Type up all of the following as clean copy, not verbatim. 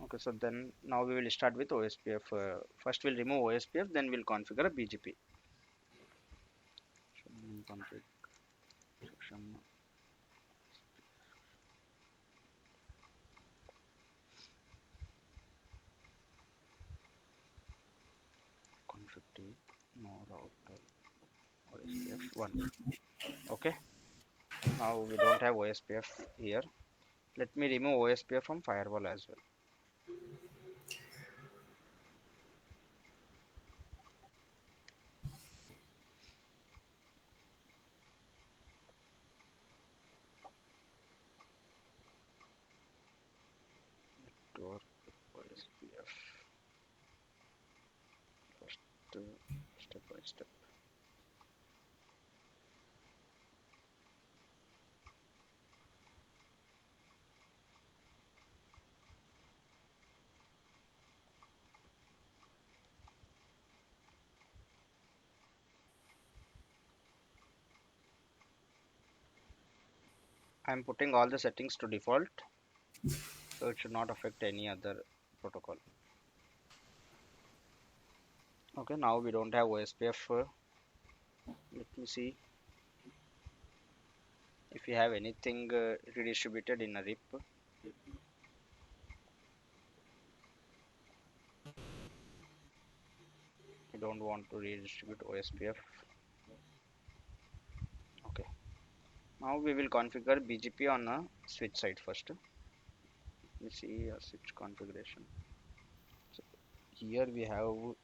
Okay, so then now we will start with OSPF. First we'll remove OSPF, then we'll configure a BGP. Config section. Config no router OSPF 1. Okay, now we don't have OSPF here. Let me remove OSPF from firewall as well. Network OSPF. First, step by step. I'm putting all the settings to default, so it should not affect any other protocol. Okay, now we don't have OSPF. Let me see if you have anything redistributed in a RIP. You don't want to redistribute OSPF. Okay, now we will configure BGP on a switch side first. Let me see a switch configuration. So here we have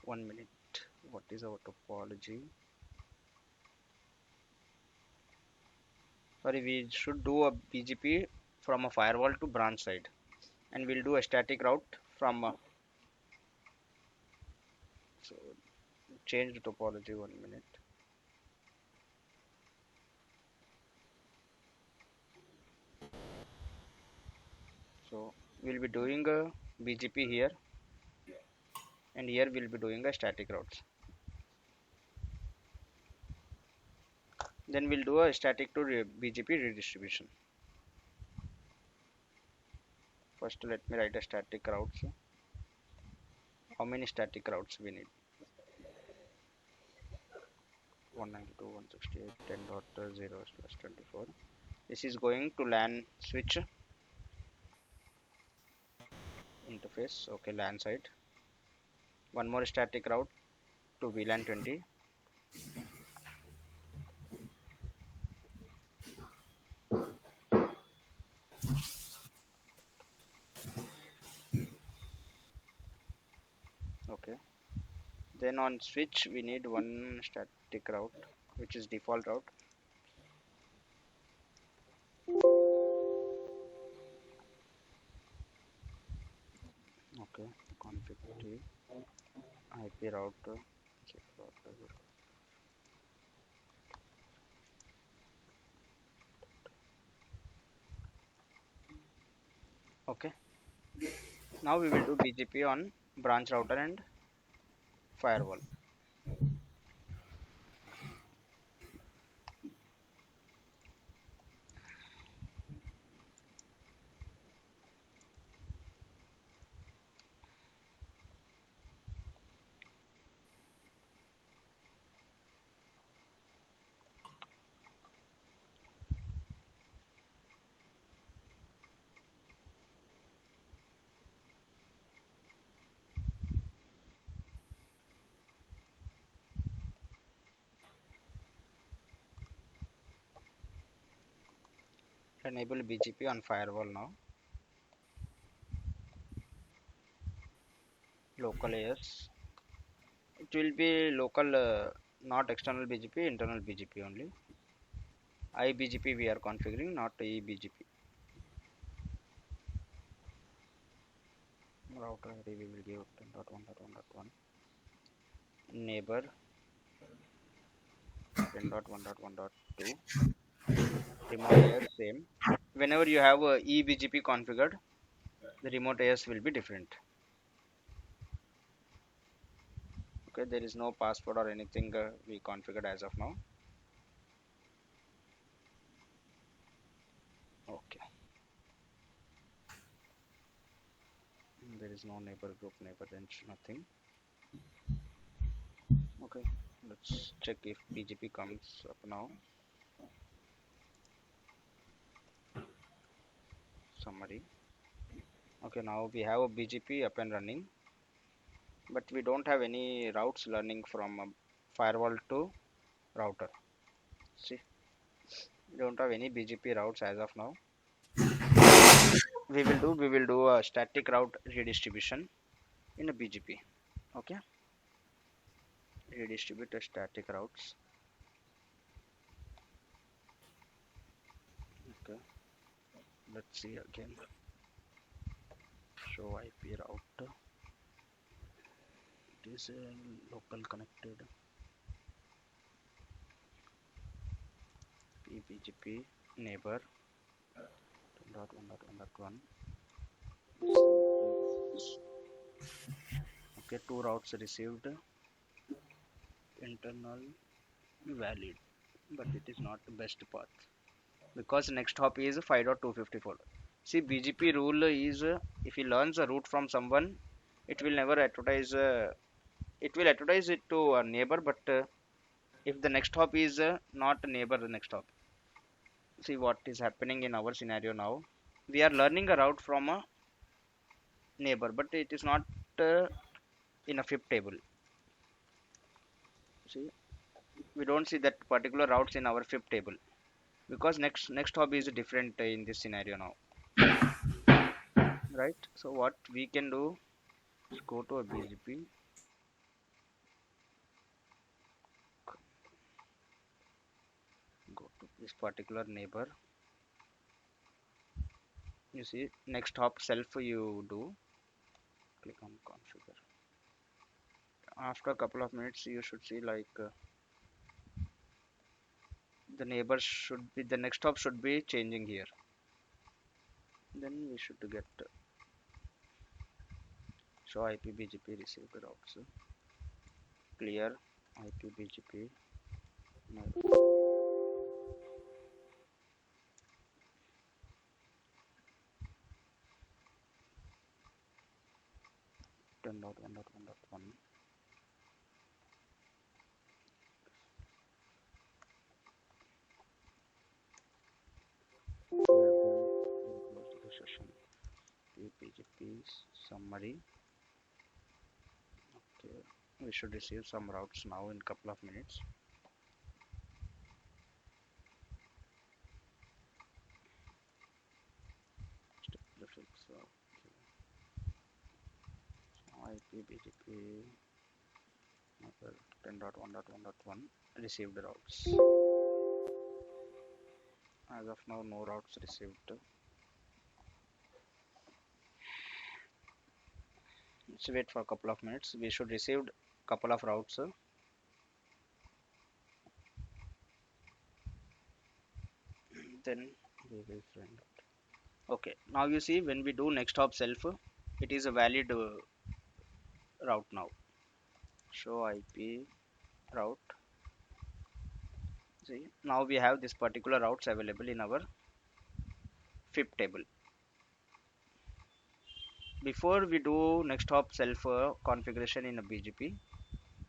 1 minute. What is our topology? Sorry, we should do a BGP from a firewall to branch side, and we'll do a static route from so change the topology. 1 minute. So we'll be doing a BGP here, and here we'll be doing a static routes. Then we'll do a static to BGP redistribution. First, let me write a static routes. How many static routes we need? 192.168.10.0/24. This is going to LAN switch interface. Okay, LAN side. One more static route to VLAN 20. Okay. Then on switch we need one static route, which is default route. Okay, config T, IP router, check router. Okay, now we will do BGP on branch router and firewall. Enable BGP on firewall now. Local AS. It will be local, not external BGP, internal BGP only. iBGP we are configuring, not eBGP. Router ID we will give 10.1.1.1. Neighbor 10.1.1.2. Remote AS same. Whenever you have a eBGP configured, the remote AS will be different. Okay, there is no password or anything we configured as of now. Okay. There is no neighbor group, neighbor range, nothing. Okay, let's check if BGP comes up now. Summary. Okay, now we have a BGP up and running, but we don't have any routes learning from a firewall to router. See, we don't have any BGP routes as of now. We will do a static route redistribution in a BGP. Okay, redistribute the static routes. Okay, let's see again. Show IP route. It is a local connected BGP neighbor 1.1.1.1. Okay, two routes received, internal valid, but it is not the best path because next hop is 5.254. See, BGP rule is if he learns a route from someone, it will never advertise. It will advertise it to a neighbor, but if the next hop is not a neighbor, the next hop. See what is happening in our scenario now. We are learning a route from a neighbor, but it is not in a fifth table. See, we don't see that particular routes in our fifth table because next hop is different in this scenario now, right? So what we can do is go to a BGP, go to this particular neighbor. You see next hop self you do, click on configure. After a couple of minutes you should see like the neighbor should be, the next hop should be changing here. Then we should get show IP BGP received routes, clear IP BGP. No. 10.1.1.1. We are done. We'll close the session. BGP summary. Okay, we should receive some routes now in couple of minutes. Prefix. Okay. IP BGP 10.1.1.1 received routes. As of now, no routes received. Let's wait for a couple of minutes. We should receive couple of routes. Then we will find out. Okay, now you see when we do next hop self, it is a valid route now. Show IP route. See, now we have this particular routes available in our fifth table. Before we do next hop self configuration in a BGP,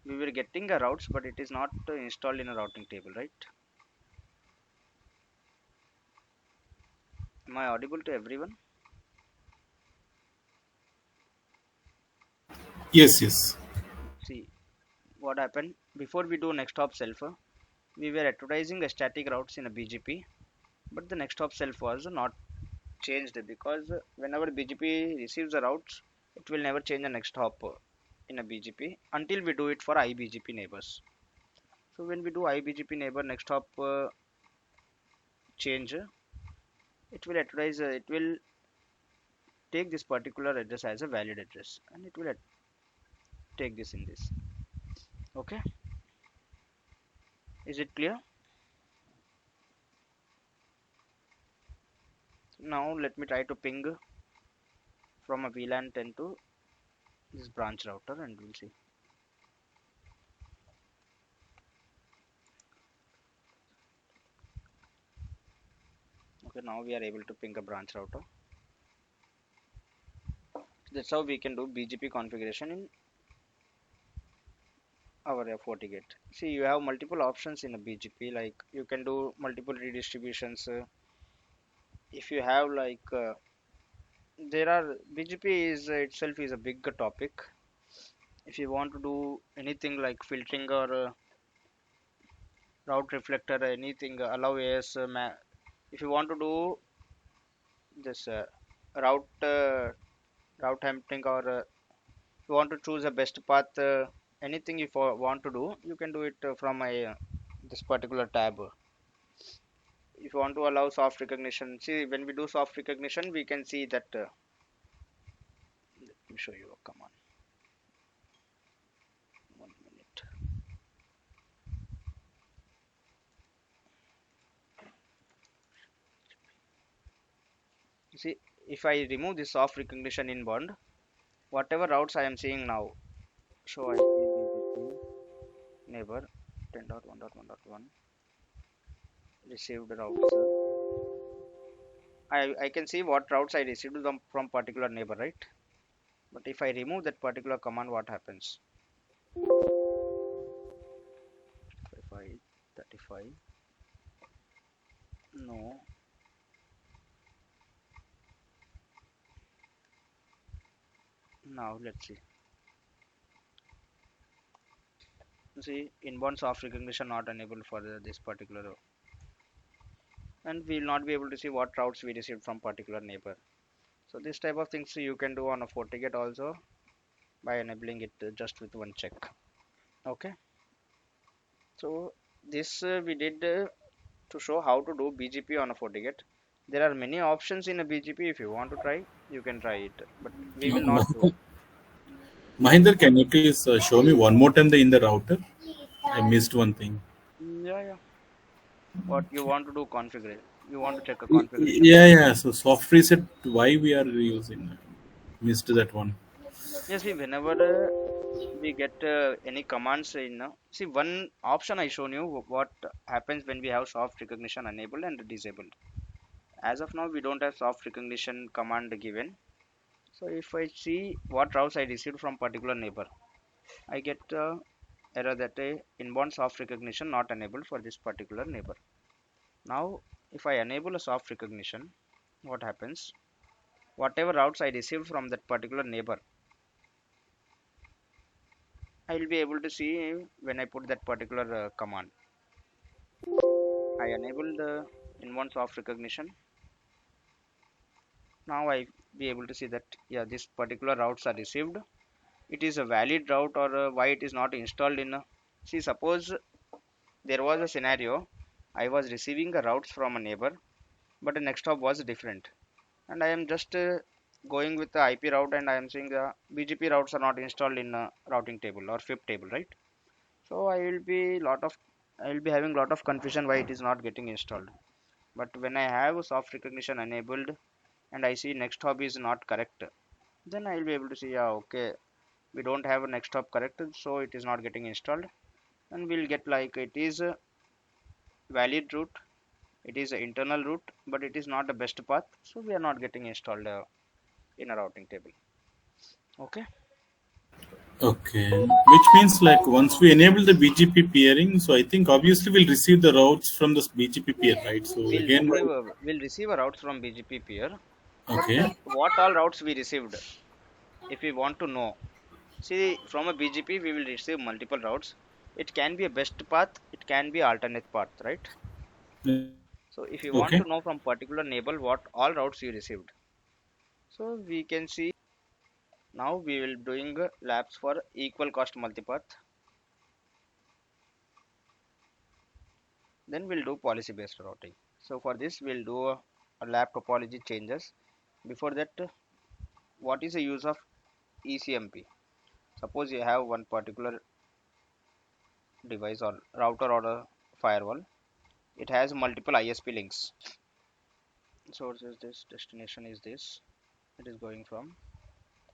we were getting a routes, but it is not installed in a routing table, right? Am I audible to everyone? Yes, yes. See what happened before we do next hop self. We were advertising a static routes in a BGP, but the next hop self was not changed because whenever BGP receives the routes, it will never change the next hop in a BGP until we do it for iBGP neighbors. So when we do iBGP neighbor next hop change, it will advertise, it will take this particular address as a valid address and it will take this in this. Okay, is it clear? Now let me try to ping from a VLAN 10 to this branch router and we'll see. Okay, now we are able to ping a branch router. That's how we can do BGP configuration in our Fortigate. See, you have multiple options in a BGP, like you can do multiple redistributions. If you have there are BGP is itself is a big topic. If you want to do anything like filtering or route reflector, anything allow AS, if you want to do this route hampering or you want to choose a best path, anything if you want to do, you can do it from a this particular tab. If you want to allow soft recognition, see when we do soft recognition we can see that let me show you a command. 1 minute. You see, if I remove this soft recognition inbound, whatever routes I am seeing now, show IP BGP neighbor 10.1.1.1 received routes. I can see what routes I received them from particular neighbor, right? But if I remove that particular command, what happens? 35, 35. No. Now let's see. See, inbound soft recognition not enabled for this particular row. And we will not be able to see what routes we received from particular neighbor. So this type of things you can do on a FortiGate also by enabling it just with one check. Okay. So this we did to show how to do BGP on a FortiGate. There are many options in a BGP. If you want to try, you can try it. But we will not do. Mahinder, can you please show me one more time in the router? I missed one thing. Yeah, yeah. What you want to do configure? You want to check a configuration. Yeah, yeah. So soft reset, why we are using? Missed that one. Yes, see, whenever we get any commands in, see one option I shown you what happens when we have soft recognition enabled and disabled. As of now, we don't have soft recognition command given. So if I see what routes I received from particular neighbor, I get error that inbound soft recognition not enabled for this particular neighbor. Now, if I enable a soft recognition, what happens? Whatever routes I received from that particular neighbor, I will be able to see when I put that particular command. I enable the inbound soft recognition. Now I be able to see that yeah, this particular routes are received. It is a valid route or why it is not installed in a, see suppose there was a scenario I was receiving a routes from a neighbor but the next hop was different and I am just going with the IP route and I am seeing the BGP routes are not installed in a routing table or FIP table, right? So I will be having lot of confusion why it is not getting installed. But when I have soft recognition enabled and I see next hop is not correct, then I will be able to see yeah okay, we don't have a next hop corrected, so it is not getting installed, and we'll get like it is a valid route, it is an internal route, but it is not the best path, so we are not getting installed in a routing table. Okay. Okay, which means like once we enable the BGP peering, so I think obviously we'll receive the routes from this BGP peer, right? So again, We'll receive a routes from BGP peer, but okay, what all routes we received, if we want to know, see from a BGP we will receive multiple routes. It can be a best path, it can be alternate path, right? So if you want okay, to know from particular neighbor what all routes you received, so we can see now we will doing labs for equal cost multipath. Then we'll do policy based routing. So for this we'll do a lab topology changes. Before that, what is the use of ECMP? Suppose you have one particular device or router or a firewall. It has multiple ISP links. Source is this, destination is this. It is going from